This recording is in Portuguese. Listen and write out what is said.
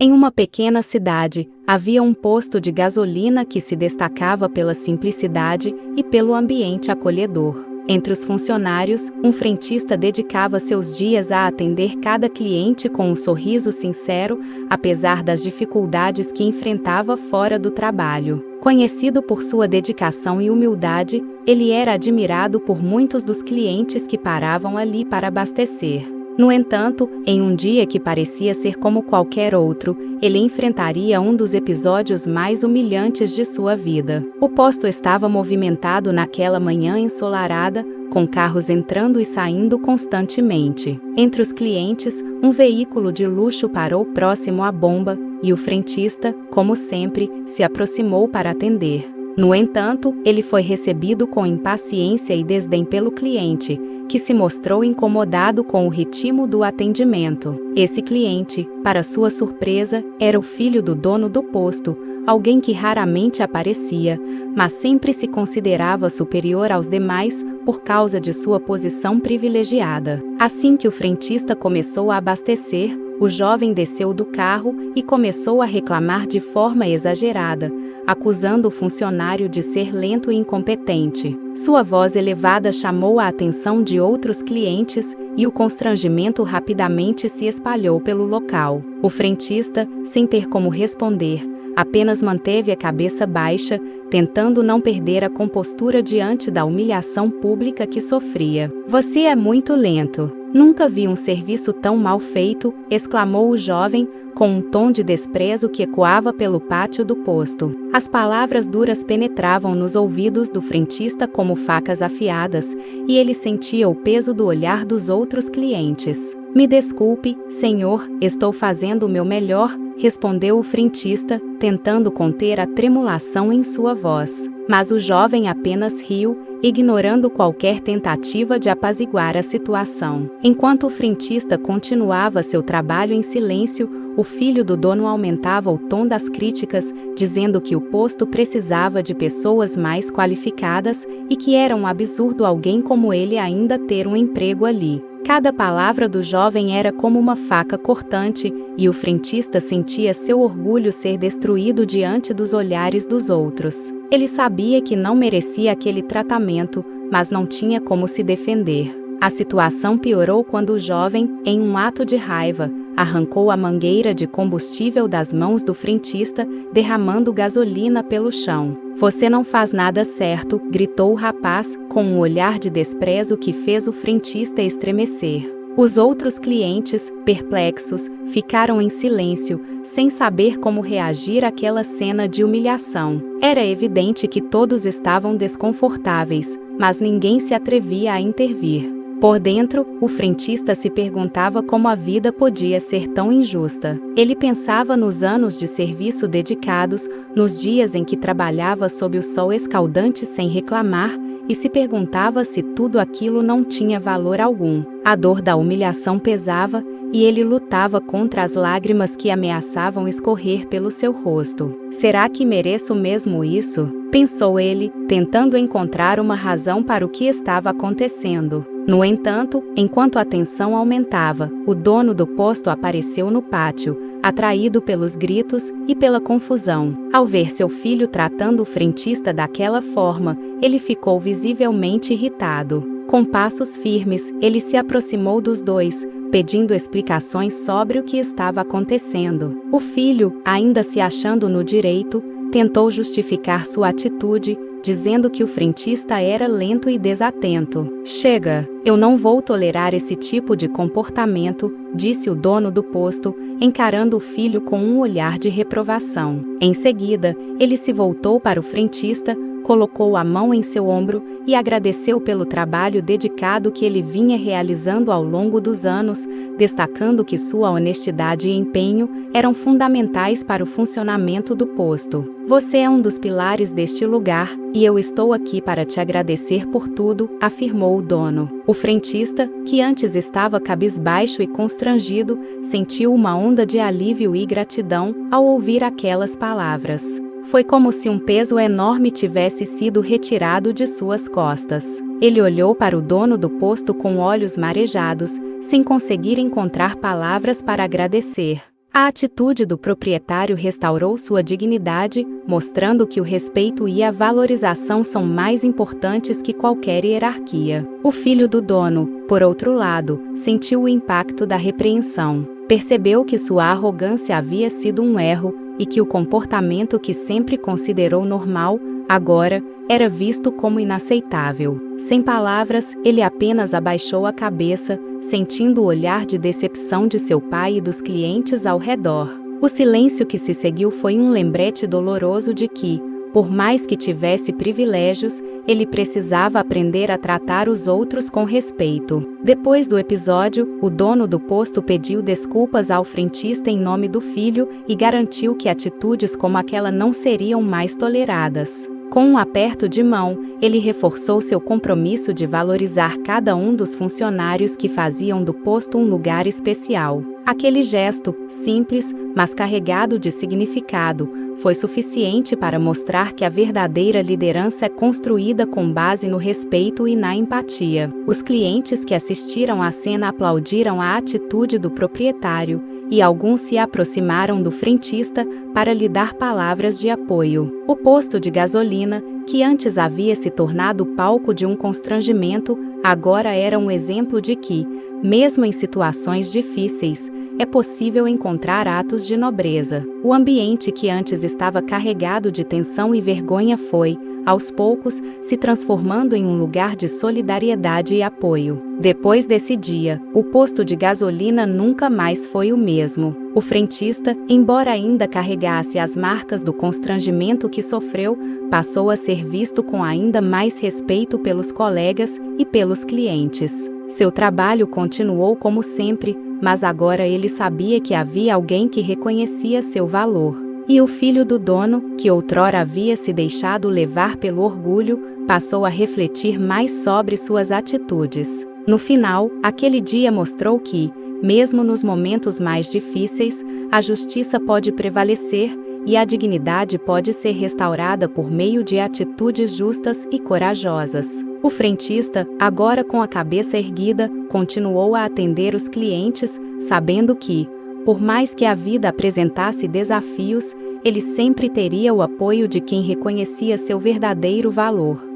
Em uma pequena cidade, havia um posto de gasolina que se destacava pela simplicidade e pelo ambiente acolhedor. Entre os funcionários, um frentista dedicava seus dias a atender cada cliente com um sorriso sincero, apesar das dificuldades que enfrentava fora do trabalho. Conhecido por sua dedicação e humildade, ele era admirado por muitos dos clientes que paravam ali para abastecer. No entanto, em um dia que parecia ser como qualquer outro, ele enfrentaria um dos episódios mais humilhantes de sua vida. O posto estava movimentado naquela manhã ensolarada, com carros entrando e saindo constantemente. Entre os clientes, um veículo de luxo parou próximo à bomba, e o frentista, como sempre, se aproximou para atender. No entanto, ele foi recebido com impaciência e desdém pelo cliente, que se mostrou incomodado com o ritmo do atendimento. Esse cliente, para sua surpresa, era o filho do dono do posto, alguém que raramente aparecia, mas sempre se considerava superior aos demais por causa de sua posição privilegiada. Assim que o frentista começou a abastecer, o jovem desceu do carro e começou a reclamar de forma exagerada, acusando o funcionário de ser lento e incompetente. Sua voz elevada chamou a atenção de outros clientes e o constrangimento rapidamente se espalhou pelo local. O frentista, sem ter como responder, apenas manteve a cabeça baixa, tentando não perder a compostura diante da humilhação pública que sofria. "Você é muito lento. Nunca vi um serviço tão mal feito", exclamou o jovem, com um tom de desprezo que ecoava pelo pátio do posto. As palavras duras penetravam nos ouvidos do frentista como facas afiadas, e ele sentia o peso do olhar dos outros clientes. "Me desculpe, senhor, estou fazendo o meu melhor", respondeu o frentista, tentando conter a tremulação em sua voz. Mas o jovem apenas riu, ignorando qualquer tentativa de apaziguar a situação. Enquanto o frentista continuava seu trabalho em silêncio, o filho do dono aumentava o tom das críticas, dizendo que o posto precisava de pessoas mais qualificadas e que era um absurdo alguém como ele ainda ter um emprego ali. Cada palavra do jovem era como uma faca cortante, e o frentista sentia seu orgulho ser destruído diante dos olhares dos outros. Ele sabia que não merecia aquele tratamento, mas não tinha como se defender. A situação piorou quando o jovem, em um ato de raiva, arrancou a mangueira de combustível das mãos do frentista, derramando gasolina pelo chão. "Você não faz nada certo", gritou o rapaz, com um olhar de desprezo que fez o frentista estremecer. Os outros clientes, perplexos, ficaram em silêncio, sem saber como reagir àquela cena de humilhação. Era evidente que todos estavam desconfortáveis, mas ninguém se atrevia a intervir. Por dentro, o frentista se perguntava como a vida podia ser tão injusta. Ele pensava nos anos de serviço dedicados, nos dias em que trabalhava sob o sol escaldante sem reclamar, e se perguntava se tudo aquilo não tinha valor algum. A dor da humilhação pesava, e ele lutava contra as lágrimas que ameaçavam escorrer pelo seu rosto. "Será que mereço mesmo isso?", pensou ele, tentando encontrar uma razão para o que estava acontecendo. No entanto, enquanto a tensão aumentava, o dono do posto apareceu no pátio, atraído pelos gritos e pela confusão. Ao ver seu filho tratando o frentista daquela forma, ele ficou visivelmente irritado. Com passos firmes, ele se aproximou dos dois, pedindo explicações sobre o que estava acontecendo. O filho, ainda se achando no direito, tentou justificar sua atitude, dizendo que o frentista era lento e desatento. "Chega, eu não vou tolerar esse tipo de comportamento", disse o dono do posto, encarando o filho com um olhar de reprovação. Em seguida, ele se voltou para o frentista, colocou a mão em seu ombro e agradeceu pelo trabalho dedicado que ele vinha realizando ao longo dos anos, destacando que sua honestidade e empenho eram fundamentais para o funcionamento do posto. "Você é um dos pilares deste lugar, e eu estou aqui para te agradecer por tudo", afirmou o dono. O frentista, que antes estava cabisbaixo e constrangido, sentiu uma onda de alívio e gratidão ao ouvir aquelas palavras. Foi como se um peso enorme tivesse sido retirado de suas costas. Ele olhou para o dono do posto com olhos marejados, sem conseguir encontrar palavras para agradecer. A atitude do proprietário restaurou sua dignidade, mostrando que o respeito e a valorização são mais importantes que qualquer hierarquia. O filho do dono, por outro lado, sentiu o impacto da repreensão. Percebeu que sua arrogância havia sido um erro e que o comportamento que sempre considerou normal, agora, era visto como inaceitável. Sem palavras, ele apenas abaixou a cabeça, sentindo o olhar de decepção de seu pai e dos clientes ao redor. O silêncio que se seguiu foi um lembrete doloroso de que, por mais que tivesse privilégios, ele precisava aprender a tratar os outros com respeito. Depois do episódio, o dono do posto pediu desculpas ao frentista em nome do filho e garantiu que atitudes como aquela não seriam mais toleradas. Com um aperto de mão, ele reforçou seu compromisso de valorizar cada um dos funcionários que faziam do posto um lugar especial. Aquele gesto, simples, mas carregado de significado, foi suficiente para mostrar que a verdadeira liderança é construída com base no respeito e na empatia. Os clientes que assistiram à cena aplaudiram a atitude do proprietário, e alguns se aproximaram do frentista para lhe dar palavras de apoio. O posto de gasolina, que antes havia se tornado palco de um constrangimento, agora era um exemplo de que, mesmo em situações difíceis, é possível encontrar atos de nobreza. O ambiente que antes estava carregado de tensão e vergonha foi, aos poucos, se transformando em um lugar de solidariedade e apoio. Depois desse dia, o posto de gasolina nunca mais foi o mesmo. O frentista, embora ainda carregasse as marcas do constrangimento que sofreu, passou a ser visto com ainda mais respeito pelos colegas e pelos clientes. Seu trabalho continuou como sempre, mas agora ele sabia que havia alguém que reconhecia seu valor. E o filho do dono, que outrora havia se deixado levar pelo orgulho, passou a refletir mais sobre suas atitudes. No final, aquele dia mostrou que, mesmo nos momentos mais difíceis, a justiça pode prevalecer e a dignidade pode ser restaurada por meio de atitudes justas e corajosas. O frentista, agora com a cabeça erguida, continuou a atender os clientes, sabendo que, por mais que a vida apresentasse desafios, ele sempre teria o apoio de quem reconhecia seu verdadeiro valor.